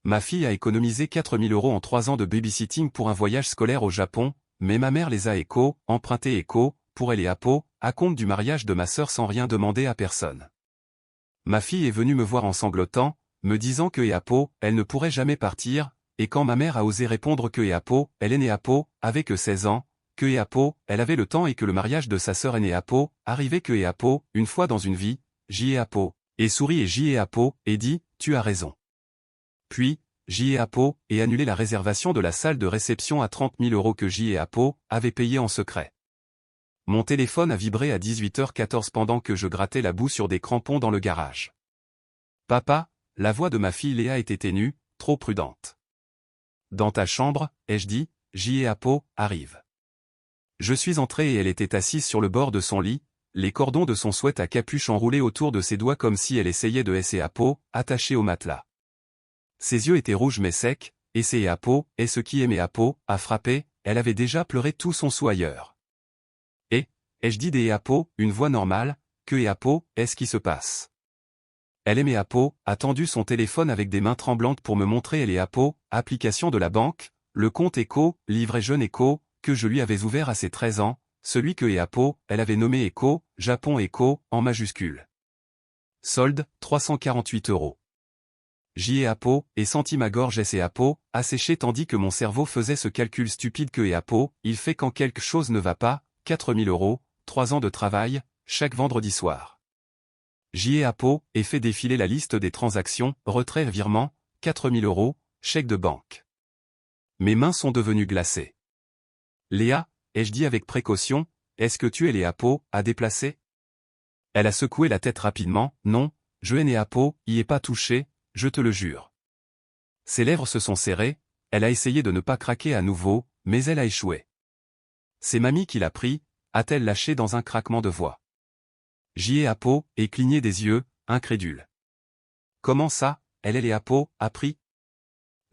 Ma fille a économisé 4000 € en 3 ans de babysitting pour un voyage scolaire au Japon, mais ma mère les a empruntés pour elle et à compte du mariage de ma sœur sans rien demander à personne. Ma fille est venue me voir en sanglotant, me disant que elle ne pourrait jamais partir, et quand ma mère a osé répondre que elle est née avait que 16 ans, que elle avait le temps et que le mariage de sa sœur aînée arrivait que une fois dans une vie, et sourit et dit, tu as raison. Puis, et annulé la réservation de la salle de réception à 30 000 € que avait payé en secret. Mon téléphone a vibré à 18h14 pendant que je grattais la boue sur des crampons dans le garage. Papa, la voix de ma fille Léa était ténue, trop prudente. Dans ta chambre, ai-je dit, arrive. Je suis entré et elle était assise sur le bord de son lit, les cordons de son sweat à capuche enroulés autour de ses doigts comme si elle essayait de laisser attachée au matelas. Ses yeux étaient rouges mais secs, et c'est et ce qui aimait a frappé, elle avait déjà pleuré tout son soûl ailleurs. Ai-je dit des une voix normale, que est-ce qui se passe? Elle aimait a tendu son téléphone avec des mains tremblantes pour me montrer elle et application de la banque, le compte livret jeune que je lui avais ouvert à ses 13 ans, celui que elle avait nommé Japon en majuscule. Solde, 348 €. Et senti ma gorge asséchée tandis que mon cerveau faisait ce calcul stupide que il fait quand quelque chose ne va pas, 4000 €, 3 ans de travail, chaque vendredi soir. Et fait défiler la liste des transactions, retrait virement, 4000 €, chèque de banque. Mes mains sont devenues glacées. Léa, ai-je dit avec précaution, est-ce que tu es les à déplacer? Elle a secoué la tête rapidement, non, je n'ai y ai pas touché, je te le jure. Ses lèvres se sont serrées, elle a essayé de ne pas craquer à nouveau, mais elle a échoué. C'est mamie qui l'a pris, a-t-elle lâché dans un craquement de voix. Et cligné des yeux, incrédule. Comment ça, elle est a pris?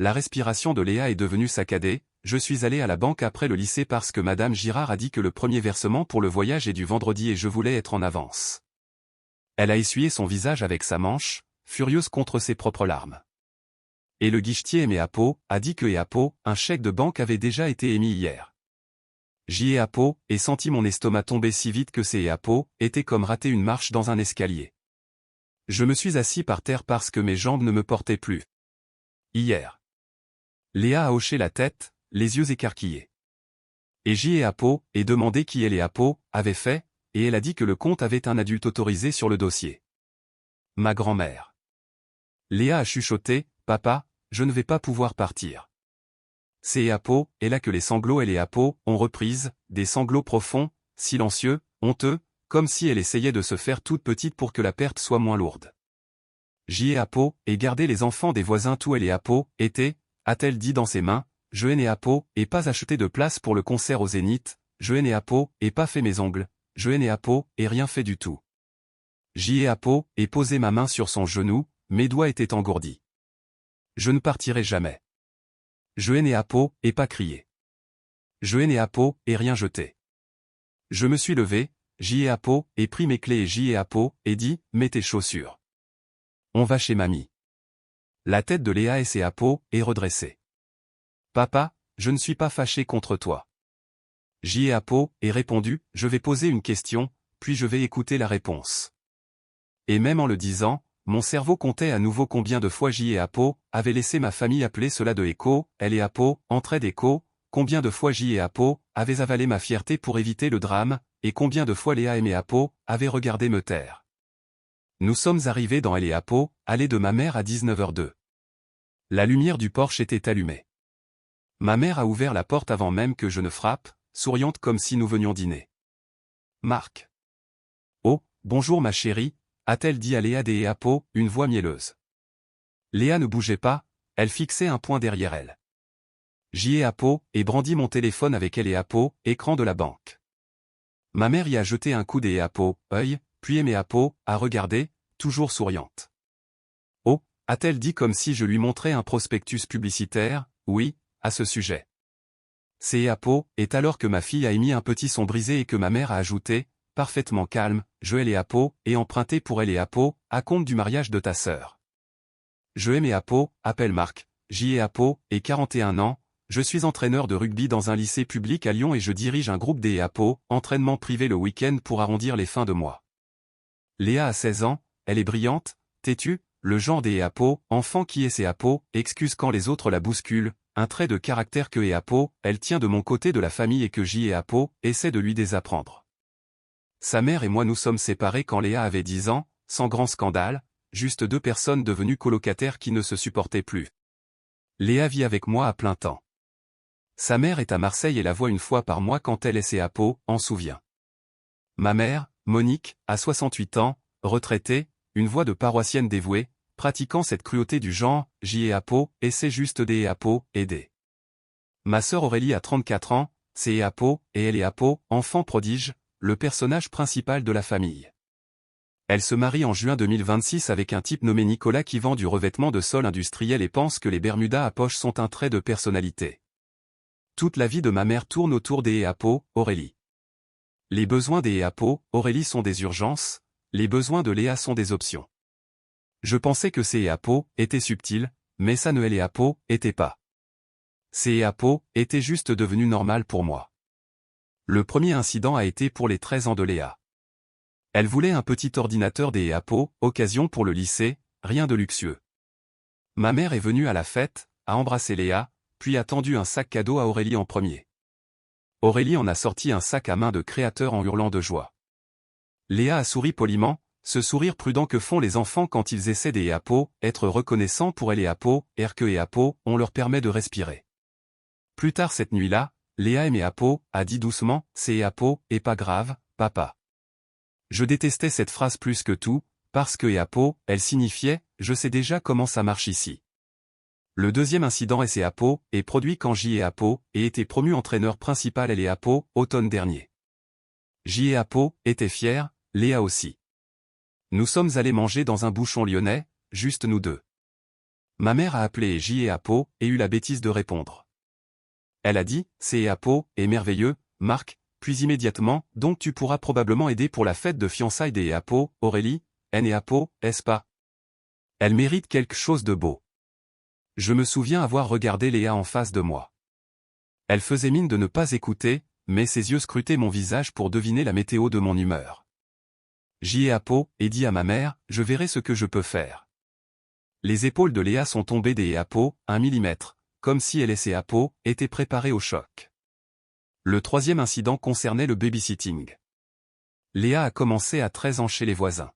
La respiration de Léa est devenue saccadée, je suis allé à la banque après le lycée parce que Madame Girard a dit que le premier versement pour le voyage est du vendredi et je voulais être en avance. Elle a essuyé son visage avec sa manche, furieuse contre ses propres larmes. Et le guichetier aimé a dit que un chèque de banque avait déjà été émis hier. Et senti mon estomac tomber si vite que c'est était comme rater une marche dans un escalier. Je me suis assis par terre parce que mes jambes ne me portaient plus. Hier. Léa a hoché la tête, les yeux écarquillés. Et et demandé qui elle et avait fait, et elle a dit que le compte avait un adulte autorisé sur le dossier. Ma grand-mère. Léa a chuchoté, papa, je ne vais pas pouvoir partir. C'est et là que les sanglots elle et ont reprise, des sanglots profonds, silencieux, honteux, comme si elle essayait de se faire toute petite pour que la perte soit moins lourde. Et garder les enfants des voisins tout elle et était, a-t-elle dit dans ses mains, je n'ai et pas acheté de place pour le concert au Zénith, je n'ai et pas fait mes ongles, je n'ai et rien fait du tout. Et posé ma main sur son genou, mes doigts étaient engourdis. Je ne partirai jamais. Je n'ai et pas crié. Je n'ai et rien jeté. Je me suis levé, et pris mes clés et et dit, mets tes chaussures. On va chez mamie. La tête de Léa et ses est redressée. Papa, je ne suis pas fâché contre toi. Et répondu, je vais poser une question, puis je vais écouter la réponse. Et même en le disant, mon cerveau comptait à nouveau combien de fois avait laissé ma famille appeler cela de elle et entraide combien de fois avait avalé ma fierté pour éviter le drame, et combien de fois Léa et avait regardé me taire. Nous sommes arrivés dans elle et allée de ma mère à 19h02. La lumière du porche était allumée. Ma mère a ouvert la porte avant même que je ne frappe, souriante comme si nous venions dîner. Marc. Oh, bonjour ma chérie, a-t-elle dit à Léa et une voix mielleuse. Léa ne bougeait pas, elle fixait un point derrière elle. Et brandit mon téléphone avec elle et écran de la banque. Ma mère y a jeté un coup des œil, puis aimé a regardé, toujours souriante. Oh, a-t-elle dit comme si je lui montrais un prospectus publicitaire, oui, à ce sujet. C'est est alors que ma fille a émis un petit son brisé et que ma mère a ajouté, parfaitement calme, je elle et emprunté pour elle et à compte du mariage de ta sœur. Je aime et appelle Marc, j'y ai Apo, et 41 ans, je suis entraîneur de rugby dans un lycée public à Lyon et je dirige un groupe des Apo, entraînement privé le week-end pour arrondir les fins de mois. Léa a 16 ans, elle est brillante, têtue, le genre des Apo, enfant qui est ses Apo, excuse quand les autres la bousculent, un trait de caractère que est Apo, elle tient de mon côté de la famille et que j'y ai Apo, essaie de lui désapprendre. Sa mère et moi nous sommes séparés quand Léa avait 10 ans, sans grand scandale, juste deux personnes devenues colocataires qui ne se supportaient plus. Léa vit avec moi à plein temps. Sa mère est à Marseille et la voit une fois par mois quand elle est ses Apo, en souvient. Ma mère, Monique, a 68 ans, retraitée, une voix de paroissienne dévouée, pratiquant cette cruauté du genre, j'y ai Apo, et c'est juste des Apo, aider. Ma sœur Aurélie a 34 ans, c'est Apo, et elle est Apo, enfant prodige, le personnage principal de la famille. Elle se marie en juin 2026 avec un type nommé Nicolas qui vend du revêtement de sol industriel et pense que les Bermudas à poche sont un trait de personnalité. Toute la vie de ma mère tourne autour des Apo, Aurélie. Les besoins des Apo, Aurélie sont des urgences, les besoins de Léa sont des options. Je pensais que ces Apo étaient subtils, mais ça ne les Apo était pas. Ces Apo étaient juste devenus normales pour moi. Le premier incident a été pour les 13 ans de Léa. Elle voulait un petit ordinateur des Apo, occasion pour le lycée, rien de luxueux. Ma mère est venue à la fête, a embrassé Léa, puis a tendu un sac cadeau à Aurélie en premier. Aurélie en a sorti un sac à main de créateur en hurlant de joie. Léa a souri poliment, ce sourire prudent que font les enfants quand ils essaient des Apo, être reconnaissants pour elle et Apo, que et Apo, on leur permet de respirer. Plus tard cette nuit-là, Léa aimait Apo, a dit doucement, c'est Apo, et pas grave, papa. Je détestais cette phrase plus que tout, parce que Apo, elle signifiait, je sais déjà comment ça marche ici. Le deuxième incident est Apo, est produit quand j'y ai Apo, et était promu entraîneur principal et Apo, automne dernier. J'y ai Apo, était fier, Léa aussi. Nous sommes allés manger dans un bouchon lyonnais, juste nous deux. Ma mère a appelé j'y ai Apo, et eu la bêtise de répondre. Elle a dit, c'est Apo, est merveilleux, Marc, puis immédiatement, donc tu pourras probablement aider pour la fête de fiançailles des Apo, Aurélie, N et Apo, est-ce pas? Elle mérite quelque chose de beau. Je me souviens avoir regardé Léa en face de moi. Elle faisait mine de ne pas écouter, mais ses yeux scrutaient mon visage pour deviner la météo de mon humeur. J'y ai Apo, et dit à ma mère, je verrai ce que je peux faire. Les épaules de Léa sont tombées des Apo, 1 mm, comme si elle et ses Apo étaient préparées au choc. Le troisième incident concernait le babysitting. Léa a commencé à 13 ans chez les voisins.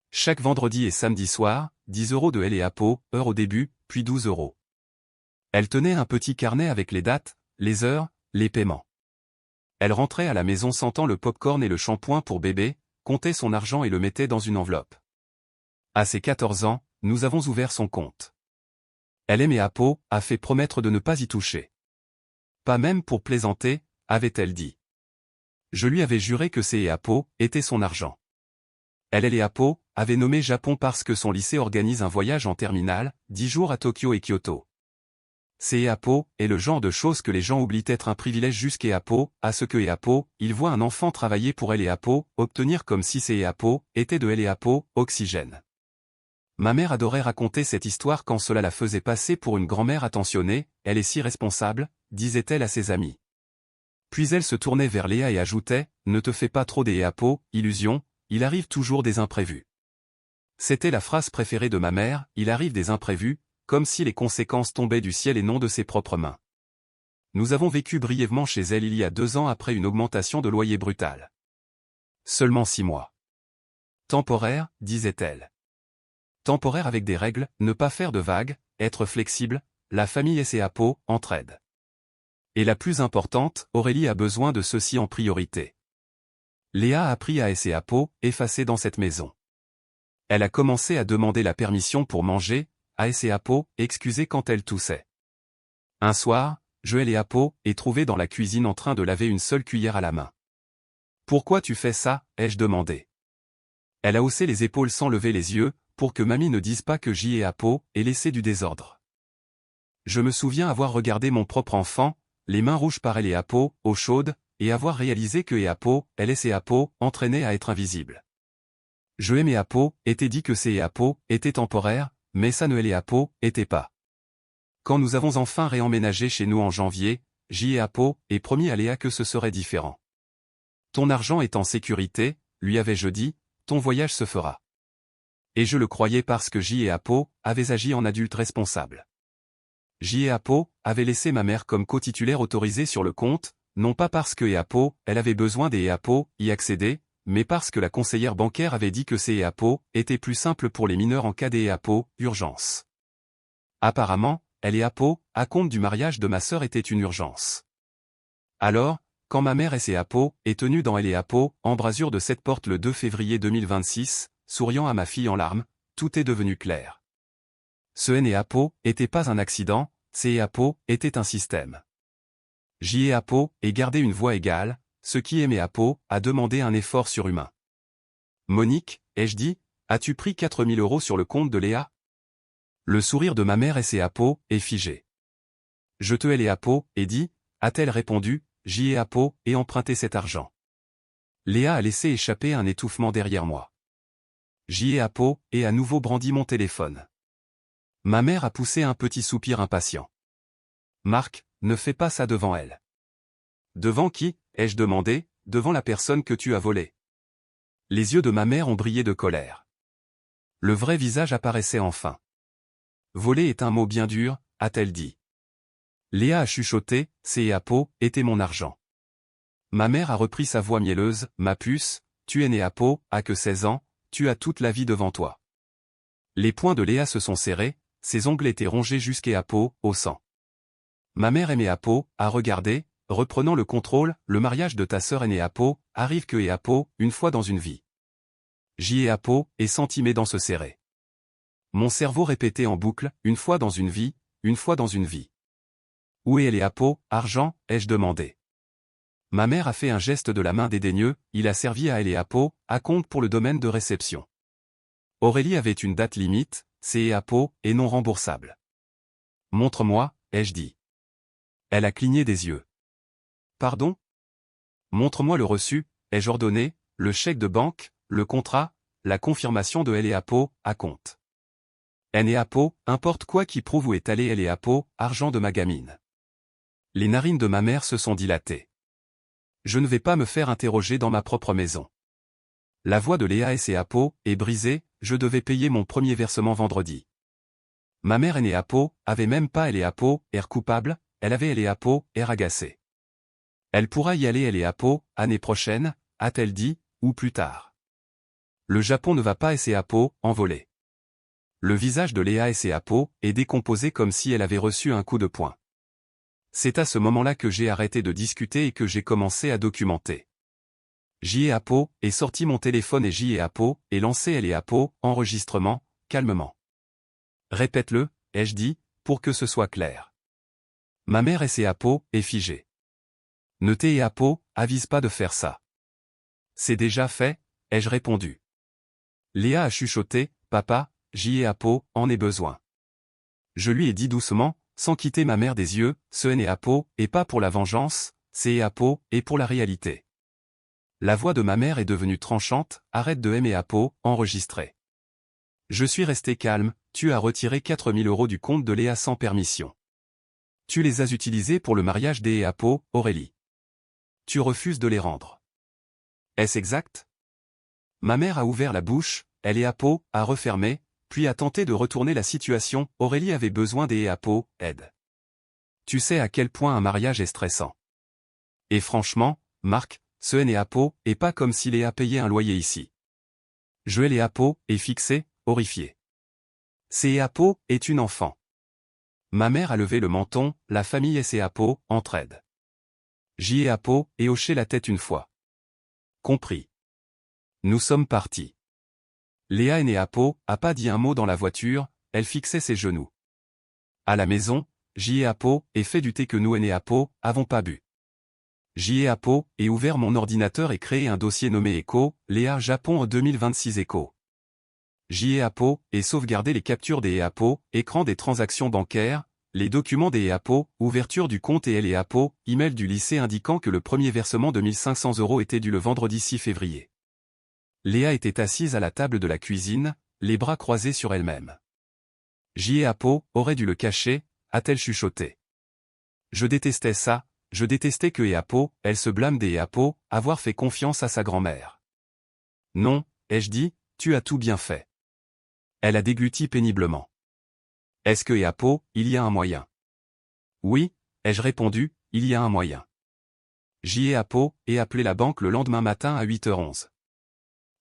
Chaque vendredi et samedi soir, 10 € de elle et Apo, heure au début, puis 12 €. Elle tenait un petit carnet avec les dates, les heures, les paiements. Elle rentrait à la maison sentant le pop-corn et le shampoing pour bébé, comptait son argent et le mettait dans une enveloppe. À ses 14 ans, nous avons ouvert son compte. Elle aimait Apo, a fait promettre de ne pas y toucher. Pas même pour plaisanter, avait-elle dit. Je lui avais juré que ses Apo étaient son argent. Elle et Apo avait nommé Japon parce que son lycée organise un voyage en terminale, 10 jours à Tokyo et Kyoto. C'est Apo est le genre de choses que les gens oublient être un privilège jusqu'à Apo, à ce que Apo, il voit un enfant travailler pour elle et Apo, obtenir comme si c'est Apo était de elle et Apo, oxygène. Ma mère adorait raconter cette histoire quand cela la faisait passer pour une grand-mère attentionnée, elle est si responsable, disait-elle à ses amis. Puis elle se tournait vers Léa et ajoutait, ne te fais pas trop des Apo, illusion, il arrive toujours des imprévus. C'était la phrase préférée de ma mère, il arrive des imprévus, comme si les conséquences tombaient du ciel et non de ses propres mains. Nous avons vécu brièvement chez elle il y a 2 ans après une augmentation de loyer brutale. Seulement 6 mois. Temporaire, disait-elle. Temporaire avec des règles, ne pas faire de vagues, être flexible, la famille et ses Apo, entraide. Et la plus importante, Aurélie a besoin de ceci en priorité. Léa a appris à ses Apo, effacée dans cette maison. Elle a commencé à demander la permission pour manger, à ses Apo, excuser quand elle toussait. Un soir, je et Apo est trouvé dans la cuisine en train de laver une seule cuillère à la main. Pourquoi tu fais ça, ai-je demandé. Elle a haussé les épaules sans lever les yeux, pour que mamie ne dise pas que j'y ai Apo, et laissé du désordre. Je me souviens avoir regardé mon propre enfant, les mains rouges par elle et Apo, eau chaude, et avoir réalisé que Apo, elle et ses Apo, entraînaient à être invisibles. Je aimais Apo, était dit que ces Apo étaient temporaires, mais ça ne les Apo était pas. Quand nous avons enfin réemménagé chez nous en janvier, J et Apo et promis à Léa que ce serait différent. Ton argent est en sécurité, lui avais-je dit, ton voyage se fera. Et je le croyais parce que J et Apo avaient agi en adultes responsables. J et Apo avaient laissé ma mère comme co-titulaire autorisée sur le compte, non pas parce que EAPO, elle avait besoin des EAPO, y accéder, mais parce que la conseillère bancaire avait dit que ces EAPO étaient plus simples pour les mineurs en cas d'EAPO, urgence. Apparemment, elle EAPO, à compte du mariage de ma sœur était une urgence. Alors, quand ma mère et ses EAPO est tenue dans elle EAPO, embrasure de cette porte le 2 février 2026, souriant à ma fille en larmes, tout est devenu clair. Ce EAPO était pas un accident, ces EAPO était un système. J et Apo et garder une voix égale, ce qui aimait Apo a demandé un effort surhumain. Monique, ai-je dit, as-tu pris 4000 € sur le compte de Léa? Le sourire de ma mère et ses Apo est figé. Je te hais les Apo, et dit, a-t-elle répondu, J et Apo et emprunté cet argent. Léa a laissé échapper un étouffement derrière moi. J et Apo et à nouveau brandi mon téléphone. Ma mère a poussé un petit soupir impatient. Marc, ne fais pas ça devant elle. Devant qui, ai-je demandé, devant la personne que tu as volée. Les yeux de ma mère ont brillé de colère. Le vrai visage apparaissait enfin. Voler est un mot bien dur, a-t-elle dit. Léa a chuchoté, c'est Apo, était mon argent. Ma mère a repris sa voix mielleuse, ma puce, tu es né Apo, à que 16 ans, tu as toute la vie devant toi. Les poings de Léa se sont serrés, ses ongles étaient rongés jusqu'à Apo, au sang. Ma mère aimait Apo, a regardé, reprenant le contrôle, le mariage de ta sœur aînée Apo, arrive que et Apo, une fois dans une vie. J et Apo, et senti mes dents se serrer. Mon cerveau répétait en boucle, une fois dans une vie, une fois dans une vie. Où est les Apo, argent, ai-je demandé. Ma mère a fait un geste de la main dédaigneux, il a servi à elle et Apo, à compte pour le domaine de réception. Aurélie avait une date limite, c'est Apo, et non remboursable. Montre-moi, ai-je dit. Elle a cligné des yeux. Pardon? Montre-moi le reçu, ai-je ordonné, le chèque de banque, le contrat, la confirmation de elle et Apo, à compte. N et Apo, importe quoi qui prouve où est allé elle et Apo, argent de ma gamine. Les narines de ma mère se sont dilatées. Je ne vais pas me faire interroger dans ma propre maison. La voix de Léa et ses Apo est brisée, je devais payer mon premier versement vendredi. Ma mère et Apo avait même pas elle et Apo, air coupable, elle avait elle et Apo, air agacé. Elle pourra y aller elle et Apo, année prochaine, a-t-elle dit, ou plus tard. Le Japon ne va pas et ses Apo, envoler. Le visage de Léa et ses Apo est décomposé comme si elle avait reçu un coup de poing. C'est à ce moment-là que j'ai arrêté de discuter et que j'ai commencé à documenter. J et Apo, est sorti mon téléphone et J et Apo, et lancé elle et Apo, enregistrement, calmement. Répète-le, ai-je dit, pour que ce soit clair. Ma mère et ses Apo, est figée. Ne t'ai et Apo, avise pas de faire ça. C'est déjà fait, ai-je répondu. Léa a chuchoté, papa, J et Apo, en ai besoin. Je lui ai dit doucement, sans quitter ma mère des yeux, ce N et Apo, et pas pour la vengeance, c'est Apo, et pour la réalité. La voix de ma mère est devenue tranchante, arrête de M et Apo, enregistré. Je suis resté calme, tu as retiré 4000 € du compte de Léa sans permission. Tu les as utilisés pour le mariage des et Apo, Aurélie. Tu refuses de les rendre. Est-ce exact? Ma mère a ouvert la bouche, elle et Apo, a refermé, puis a tenté de retourner la situation, Aurélie avait besoin des et Apo, aide. Tu sais à quel point un mariage est stressant. Et franchement, Marc, ce N et Apo, est pas comme si Léa payait un loyer ici. Joël et Apo, est fixé, horrifié. C'est Apo, est une enfant. Ma mère a levé le menton, la famille et Apo, entraide. J et Apo, et hoché la tête une fois. Compris. Nous sommes partis. Léa et Apo, a pas dit un mot dans la voiture, elle fixait ses genoux. À la maison, J et Apo, et fait du thé que nous et Apo, avons pas bu. J et Apo, et ouvert mon ordinateur et créé un dossier nommé Echo, Léa Japon 2026 Echo. J et Apo, et sauvegarder les captures des Apo, écran des transactions bancaires, les documents des Apo, ouverture du compte et elle et Apo, email du lycée indiquant que le premier versement de 1500 € était dû le vendredi 6 février. Léa était assise à la table de la cuisine, les bras croisés sur elle-même. J et Apo, aurait dû le cacher, a-t-elle chuchoté. Je détestais ça, je détestais que Eapo, elle se blâme des Eapo, avoir fait confiance à sa grand-mère. Non, ai-je dit, tu as tout bien fait. Elle a dégluti péniblement. Est-ce que Eapo, il y a un moyen? Oui, ai-je répondu, il y a un moyen. J'y ai Apo, et appelé la banque le lendemain matin à 8h11.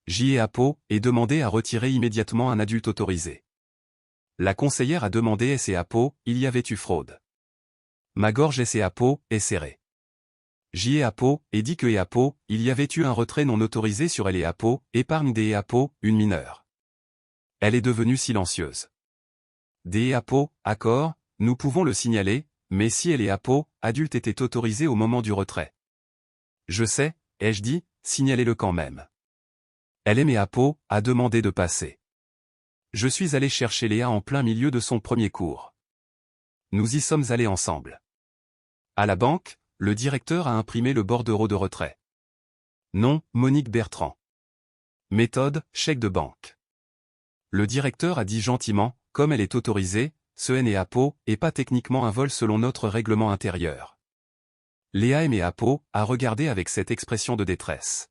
J'y ai Apo, et demandé à retirer immédiatement un adulte autorisé. La conseillère a demandé est-ce Apo, il y avait eu fraude. Ma gorge est Apo, est serrée. J'y ai Apo, et dit que Apo, il y avait eu un retrait non autorisé sur elle et Apo, épargne des Apo, une mineure. Elle est devenue silencieuse. Des Apo, accord, nous pouvons le signaler, mais si elle et Apo, adulte était autorisée au moment du retrait. Je sais, ai-je dit, signalez-le quand même. Elle aimait Apo, a demandé de passer. Je suis allé chercher Léa en plein milieu de son premier cours. Nous y sommes allés ensemble. À la banque, le directeur a imprimé le bordereau de retrait. Nom, Monique Bertrand. Méthode, chèque de banque. Le directeur a dit gentiment, comme elle est autorisée, ce n'est Apo, et pas techniquement un vol selon notre règlement intérieur. Léa aimait Apo, a regardé avec cette expression de détresse.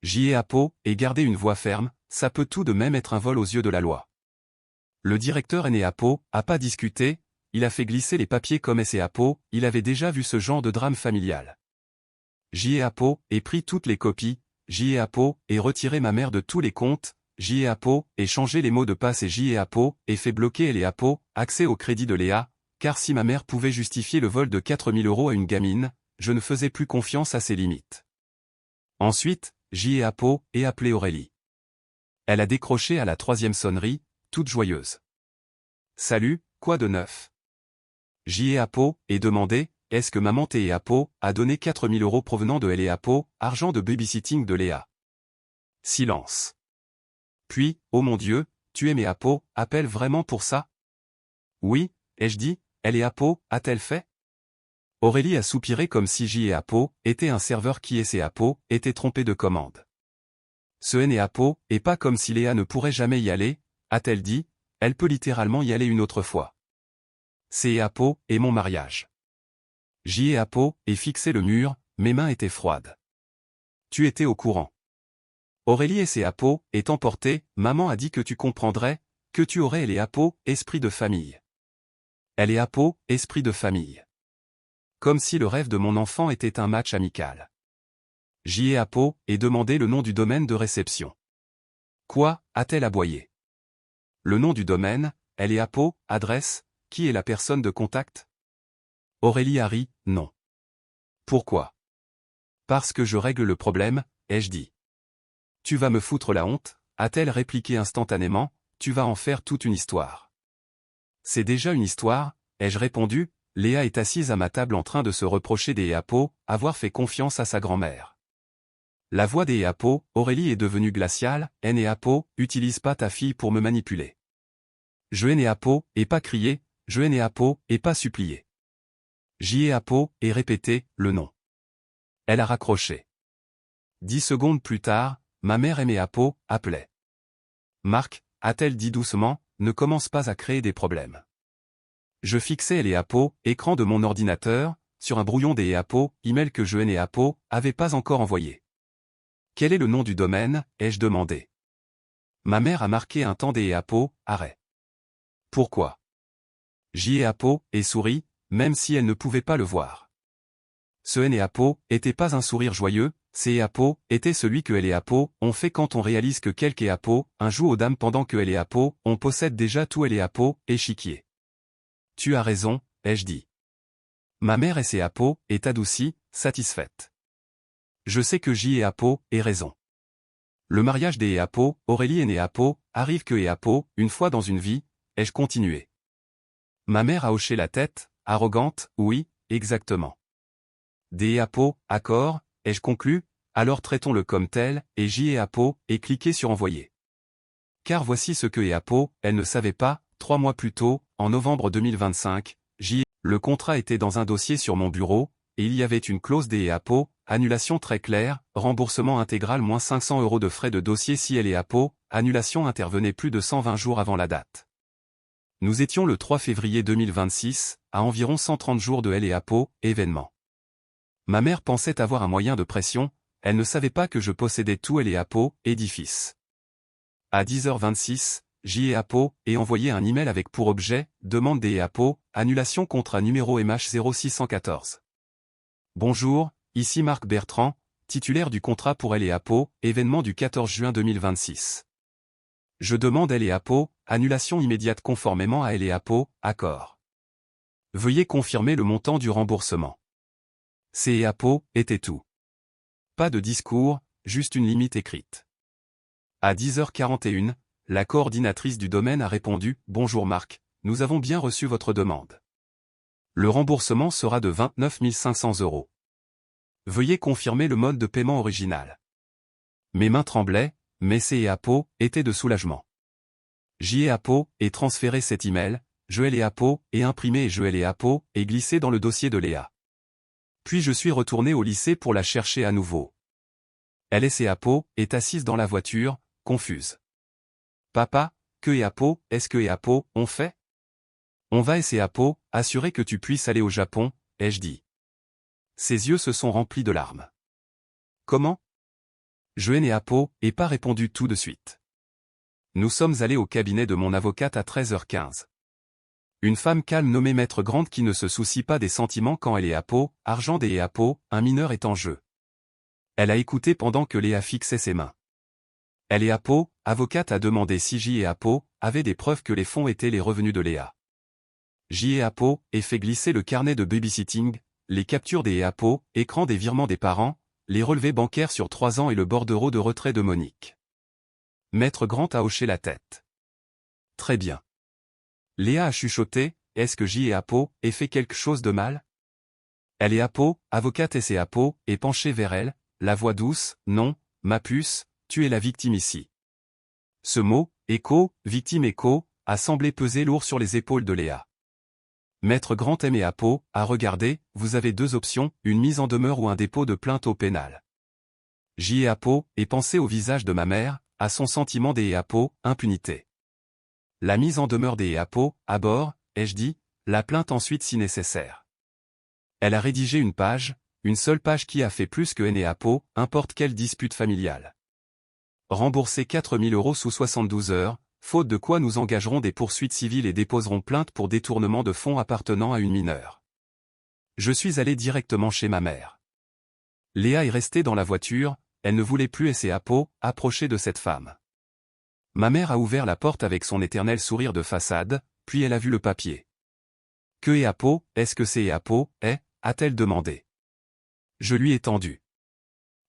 J'y ai Apo, et garder une voix ferme, ça peut tout de même être un vol aux yeux de la loi. Le directeur aîné Apo, a pas discuté, il a fait glisser les papiers comme S et Apo, il avait déjà vu ce genre de drame familial. J'y ai Apo, et pris toutes les copies, j'y ai Apo, et retiré ma mère de tous les comptes, j'y ai Apo, et changé les mots de passe et j'y ai Apo, et fait bloquer elle et Apo, accès au crédit de Léa, car si ma mère pouvait justifier le vol de 4000 € à une gamine, je ne faisais plus confiance à ses limites. Ensuite, j'y ai Apo, et appelé Aurélie. Elle a décroché à la 3e sonnerie, toute joyeuse. Salut, quoi de neuf? J'y ai Apo, et demandé, est-ce que maman T et Apo a donné 4000 € provenant de elle et Apo, argent de babysitting de Léa? Silence. Puis, oh mon Dieu, tu aimais Apo, appelle vraiment pour ça? Oui, ai-je dit, elle et Apo, a-t-elle fait? Aurélie a soupiré comme si J et Apo était un serveur qui et Apo était trompé de commande. Ce N et Apo, et pas comme si Léa ne pourrait jamais y aller, a-t-elle dit, elle peut littéralement y aller une autre fois. C'est Apo, et mon mariage. J et Apo, et fixé le mur, mes mains étaient froides. Tu étais au courant. Aurélie et Apo, est emportée, maman a dit que tu comprendrais, que tu aurais elle et Apo, esprit de famille. Elle et Apo, esprit de famille. Comme si le rêve de mon enfant était un match amical. J'y ai Apo, et demandé le nom du domaine de réception. Quoi, a-t-elle aboyé? Le nom du domaine, elle et Apo, adresse, qui est la personne de contact? Aurélie a ri, non. Pourquoi? Parce que je règle le problème, ai-je dit. Tu vas me foutre la honte, a-t-elle répliqué instantanément, tu vas en faire toute une histoire. C'est déjà une histoire, ai-je répondu, Léa est assise à ma table en train de se reprocher des Apo, avoir fait confiance à sa grand-mère. La voix des Apo, Aurélie est devenue glaciale, N et Apo, utilise pas ta fille pour me manipuler. Je N et Apo, et pas crier, je N et Apo, et pas supplier. J'y ai Apo, et répété, le nom. Elle a raccroché. 10 secondes plus tard, ma mère aimait Apo, appelait. Marc, a-t-elle dit doucement, ne commence pas à créer des problèmes. Je fixais les Apo, écran de mon ordinateur, sur un brouillon des Apo, email que je et Apo, avait pas encore envoyé. Quel est le nom du domaine, ai-je demandé. Ma mère a marqué un temps des Apo, arrêt. Pourquoi? J'y ai Apo, et sourit, même si elle ne pouvait pas le voir. Ce N et Apo, était pas un sourire joyeux, c'est Apo, était celui que elle et Apo, ont fait quand on réalise que quelque Apo, un joue aux dames pendant que elle et Apo, on possède déjà tout elle et Apo, échiquier. Tu as raison, ai-je dit. Ma mère et ses Apo, est adoucie, satisfaite. Je sais que J et Apo, est raison. Le mariage des Apo, Aurélie et Apo, arrive que Apo, une fois dans une vie, ai-je continué. Ma mère a hoché la tête, arrogante, oui, exactement. Des Apo, accord, ai-je conclu, alors traitons-le comme tel, et J et Apo, et cliquez sur envoyer. Car voici ce que Apo, elle ne savait pas, 3 mois plus tôt, en novembre 2025, le contrat était dans un dossier sur mon bureau, et il y avait une clause des Apo, annulation très claire, remboursement intégral moins 500 € de frais de dossier si elle et Apo, annulation intervenait plus de 120 jours avant la date. Nous étions le 3 février 2026, à environ 130 jours de Elle et Apo, événement. Ma mère pensait avoir un moyen de pression, elle ne savait pas que je possédais tout Elle et Apo, édifice. À 10h26, J et Apo, et envoyé un email avec pour objet, demande des Apo, annulation contrat numéro MH0614. Bonjour, ici Marc Bertrand, titulaire du contrat pour Elle et Apo, événement du 14 juin 2026. Je demande Elle et Apo, annulation immédiate conformément à Elle et Apo, accord. Veuillez confirmer le montant du remboursement. C et Apo, était tout. Pas de discours, juste une limite écrite. À 10h41, la coordinatrice du domaine a répondu « Bonjour Marc, nous avons bien reçu votre demande. Le remboursement sera de 29 500 €. Veuillez confirmer le mode de paiement original. » Mes mains tremblaient, mais C et Apo étaient de soulagement. J et Apo et transféré cet email, je Elle et Apo et imprimé et je Elle et Apo et glissé dans le dossier de Léa. Puis je suis retourné au lycée pour la chercher à nouveau. Elle et Apo est assise dans la voiture, confuse. Papa, que et Apo, est-ce que et Apo ont fait? On va et Apo, assurer que tu puisses aller au Japon, ai-je dit. Ses yeux se sont remplis de larmes. Comment? Je et Apo et pas répondu tout de suite. Nous sommes allés au cabinet de mon avocate à 13h15. Une femme calme nommée Maître Grande qui ne se soucie pas des sentiments quand elle est Apo, argent des et Apo, un mineur est en jeu. Elle a écouté pendant que Léa fixait ses mains. Elle et Apo, avocate a demandé si J et Apo avaient des preuves que les fonds étaient les revenus de Léa. J et Apo et fait glisser le carnet de babysitting, les captures des et Apo, écran des virements des parents, les relevés bancaires sur 3 ans et le bordereau de retrait de Monique. Maître Grant a hoché la tête. Très bien. Léa a chuchoté, est-ce que J et Apo aient fait quelque chose de mal? Elle et Apo, avocate et Apo, est penchée vers elle, la voix douce, non, ma puce, tu es la victime ici. Ce mot, écho, victime écho, a semblé peser lourd sur les épaules de Léa. Maître Grant et Apo, a regardé, vous avez 2 options, une mise en demeure ou un dépôt de plainte au pénal. J et Apo, et pensé au visage de ma mère, à son sentiment des et Apo, impunité. La mise en demeure des et Apo, à bord, ai-je dit, la plainte ensuite si nécessaire. Elle a rédigé une seule page qui a fait plus que et Apo, importe quelle dispute familiale. Rembourser 4 000 € sous 72 heures, faute de quoi nous engagerons des poursuites civiles et déposerons plainte pour détournement de fonds appartenant à une mineure. Je suis allé directement chez ma mère. Léa est restée dans la voiture, elle ne voulait plus et Apo approcher de cette femme. Ma mère a ouvert la porte avec son éternel sourire de façade, puis elle a vu le papier. Que et Apo, est-ce que c'est et Apo, a-t-elle demandé. Je lui ai tendu.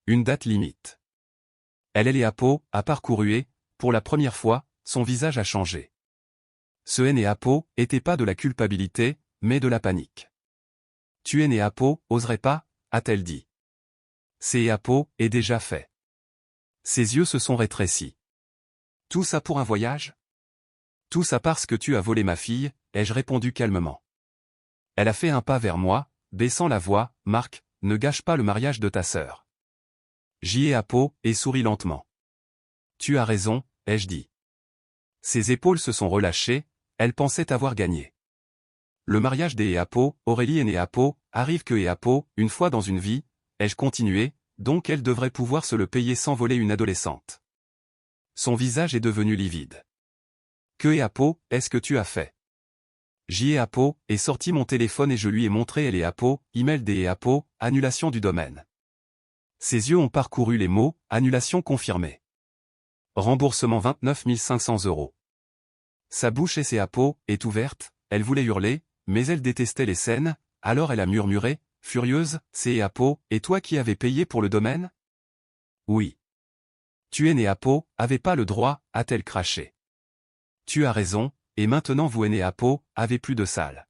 Une date limite. Elle et Apo a parcouru et, pour la première fois, son visage a changé. Ce et Apo était pas de la culpabilité, mais de la panique. Tu et Apo, oserais pas, a-t-elle dit. C'est Apo est déjà fait. Ses yeux se sont rétrécis. Tout ça pour un voyage? Tout ça parce que tu as volé ma fille, ai-je répondu calmement. Elle a fait un pas vers moi, baissant la voix, Marc, ne gâche pas le mariage de ta sœur. J et Apo, et sourit lentement. Tu as raison, ai-je dit. Ses épaules se sont relâchées, elle pensait avoir gagné. Le mariage des Apo, Aurélie et Apo, arrive que Apo, une fois dans une vie, ai-je continué, donc elle devrait pouvoir se le payer sans voler une adolescente. Son visage est devenu livide. Que Apo, est-ce que tu as fait? J et Apo, est sorti mon téléphone et je lui ai montré Elle et Apo, email des Apo, annulation du domaine. Ses yeux ont parcouru les mots, annulation confirmée. Remboursement 29 500 €. Sa bouche et Apo, est ouverte, elle voulait hurler, mais elle détestait les scènes, alors elle a murmuré, furieuse, c'est Apo, et toi qui avais payé pour le domaine? Oui. Tu et Apo, avait pas le droit, a-t-elle craché. Tu as raison, et maintenant vous et Apo, avez plus de salle.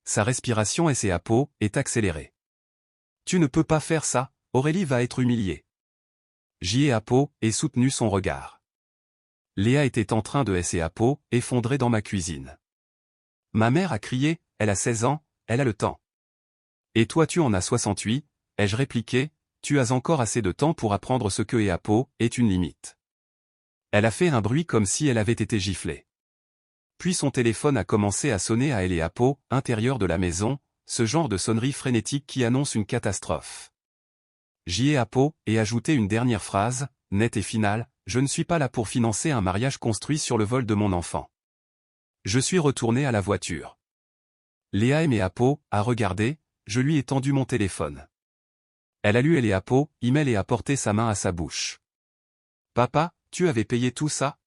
Sa respiration et Apo, est accélérée. Tu ne peux pas faire ça, Aurélie va être humiliée. J et Apo, et soutenu son regard. Léa était en train de Apo, effondrer dans ma cuisine. Ma mère a crié, elle a 16 ans, elle a le temps. Et toi tu en as 68, ai-je répliqué, tu as encore assez de temps pour apprendre ce que Apo est une limite. Elle a fait un bruit comme si elle avait été giflée. Puis son téléphone a commencé à sonner à elle et à Apo, intérieur de la maison, ce genre de sonnerie frénétique qui annonce une catastrophe. J'y ai Apo, et ajouté une dernière phrase, nette et finale, je ne suis pas là pour financer un mariage construit sur le vol de mon enfant. Je suis retourné à la voiture. Léa aimait Apo, a regardé, je lui ai tendu mon téléphone. Elle a lu elle et Apo, email et a porté sa main à sa bouche. Papa, tu avais payé tout ça?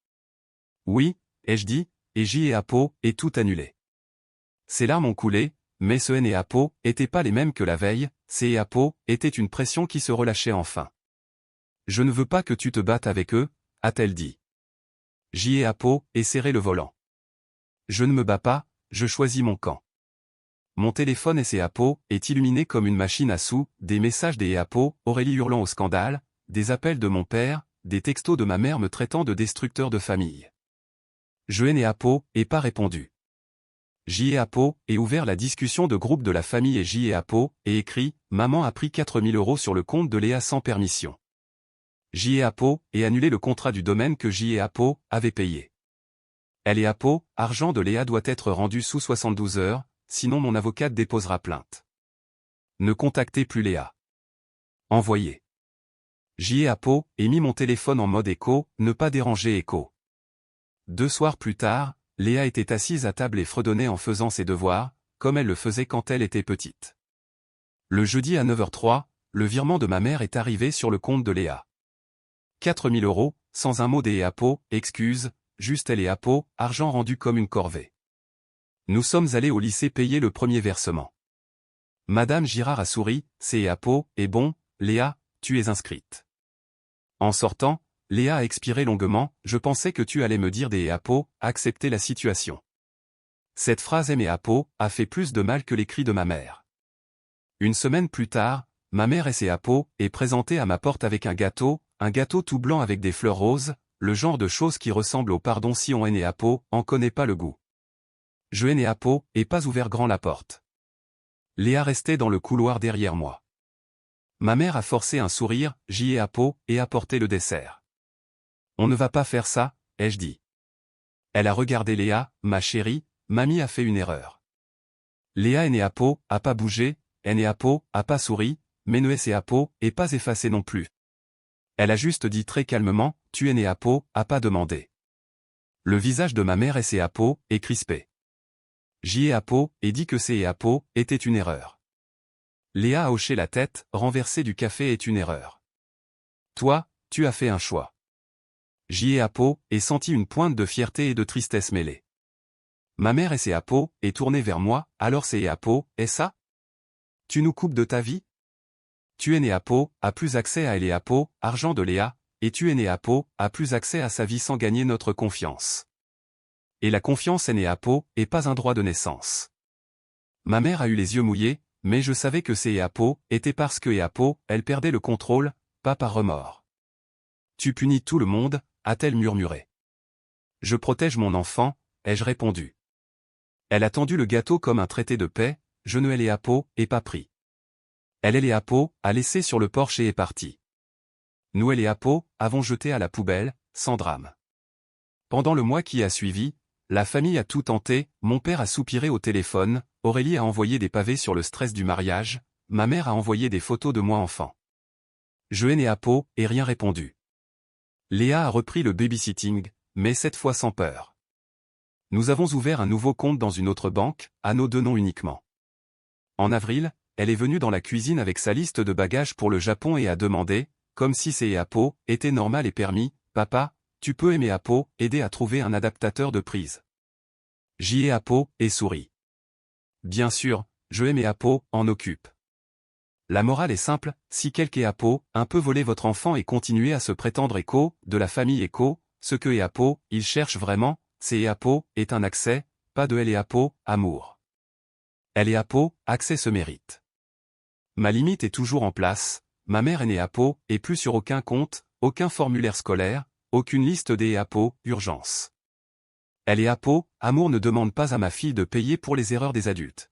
Oui, ai-je dit, et j'y ai Apo, et tout annulé. Ses larmes ont coulé, mais ce N et Apo étaient pas les mêmes que la veille, ces et Apo était une pression qui se relâchait enfin. Je ne veux pas que tu te battes avec eux, a-t-elle dit. J'y ai Apo, et serré le volant. Je ne me bats pas, je choisis mon camp. Mon téléphone et ses Apo est illuminé comme une machine à sous, des messages des Apo, Aurélie hurlant au scandale, des appels de mon père, des textos de ma mère me traitant de destructeur de famille. Je n'ai Apo, et pas répondu. J'y ai Apo, et ouvert la discussion de groupe de la famille et j'y ai Apo, et écrit, maman a pris 4000 € sur le compte de Léa sans permission. J'y ai Apo, et annulé le contrat du domaine que j'y ai Apo avait payé. Elle et Apo, argent de Léa doit être rendu sous 72 heures, sinon mon avocate déposera plainte. Ne contactez plus Léa. Envoyé. J'y ai Apo, et mis mon téléphone en mode écho, ne pas déranger écho. 2 soirs plus tard, Léa était assise à table et fredonnait en faisant ses devoirs, comme elle le faisait quand elle était petite. Le jeudi à 9h03, le virement de ma mère est arrivé sur le compte de Léa. 4000 €, sans un mot des Apo, excuse, juste elle et Apo, argent rendu comme une corvée. Nous sommes allés au lycée payer le premier versement. Madame Girard a souri, c'est Apo, et bon, Léa, tu es inscrite. En sortant, Léa a expiré longuement, je pensais que tu allais me dire des Apo, accepter la situation. Cette phrase aimée Apo a fait plus de mal que les cris de ma mère. Une semaine plus tard, ma mère et ses Apo est présentée à ma porte avec un gâteau tout blanc avec des fleurs roses, le genre de choses qui ressemble au pardon si on est Apo, en connaît pas le goût. Je n'ai Apo, et pas ouvert grand la porte. Léa restait dans le couloir derrière moi. Ma mère a forcé un sourire, j'y ai Apo, et a porté le dessert. On ne va pas faire ça, ai-je dit. Elle a regardé Léa, ma chérie, mamie a fait une erreur. Léa est Apo, a pas bougé, est Apo, a pas souri, mais ne est Apo, et pas effacé non plus. Elle a juste dit très calmement, tu es Apo, a pas demandé. Le visage de ma mère est Apo, est crispé. J'y ai Apo, et dit que c'est Apo, était une erreur. Léa a hoché la tête, renverser du café est une erreur. Toi, tu as fait un choix. J'y ai Apo, et senti une pointe de fierté et de tristesse mêlée. Ma mère et Apo, est tournée vers moi, alors c'est Apo, est ça? Tu nous coupes de ta vie? Tu es né Apo, a plus accès à elle et Apo, argent de Léa, et tu es né Apo, a plus accès à sa vie sans gagner notre confiance. Et la confiance est née Apo, et pas un droit de naissance. Ma mère a eu les yeux mouillés, mais je savais que c'est Apo, était parce que Apo, elle perdait le contrôle, pas par remords. Tu punis tout le monde, a-t-elle murmuré. Je protège mon enfant, ai-je répondu. Elle a tendu le gâteau comme un traité de paix, je ne l'ai Apo, et pas pris. Elle et Apo, a laissé sur le porche et est partie. Nous et Apo, avons jeté à la poubelle, sans drame. Pendant le mois qui a suivi, la famille a tout tenté, mon père a soupiré au téléphone, Aurélie a envoyé des pavés sur le stress du mariage, ma mère a envoyé des photos de moi enfant. Je n'ai Apo, et rien répondu. Léa a repris le babysitting, mais cette fois sans peur. Nous avons ouvert un nouveau compte dans une autre banque, à nos 2 noms uniquement. En avril, elle est venue dans la cuisine avec sa liste de bagages pour le Japon et a demandé, comme si c'est Apo, était normal et permis, papa, tu peux aimer Apo, aider à trouver un adaptateur de prise. J'y ai Apo, et souris. Bien sûr, je aime Apo, en occupe. La morale est simple, si quelque Apo, un peu voler votre enfant et continuer à se prétendre écho, de la famille écho, ce que Apo, il cherche vraiment, c'est Apo, est un accès, pas de elle et Apo, amour. Elle et Apo, accès se mérite. Ma limite est toujours en place, ma mère est née Apo, et plus sur aucun compte, aucun formulaire scolaire, aucune liste des Apo, urgence. Elle et Apo, amour ne demande pas à ma fille de payer pour les erreurs des adultes.